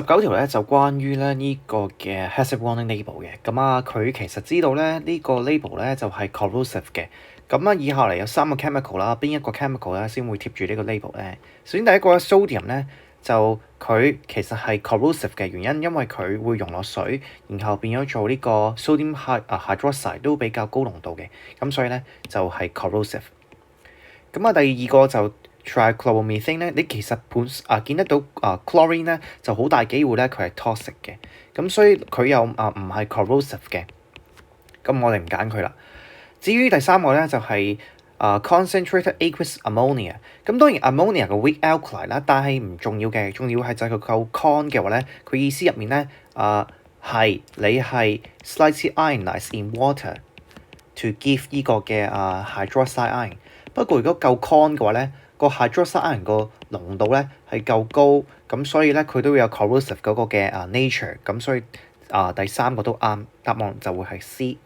19條咧就關於咧呢個嘅 hazard warning label 嘅，咁佢其實知道咧呢個 label 咧就係 corrosive 嘅，咁以下嚟有3個 chemical 啦，邊一個 chemical 咧先會貼住呢個 label 咧？首先第一個咧 sodium 咧就佢其實係 corrosive 嘅原因，因為佢會溶落水，然後變咗做呢個 sodium hydroxide 都比較高濃度嘅，咁所以咧就係 corrosive。咁第二個就 trichloromethane 咧，你其實見得到chlorine 咧就好大機會咧佢係 toxic 嘅，咁所以佢又唔係 corrosive 嘅，咁我哋唔揀佢啦。至於第三個咧就係concentrated aqueous ammonia，咁當然 ammonia 個 weak alkali 啦，但係唔重要嘅，重要係就係佢夠 con 嘅話咧，佢意思入面咧係你係 slightly ionized in water to give 呢個嘅hydroxide ion。不過如果夠 con 嘅話咧，個 hydroxide ion 個濃度咧係夠高，咁所以咧佢都會有 corrosive 嗰個嘅nature，咁所以第三個都啱，答案就會係 C。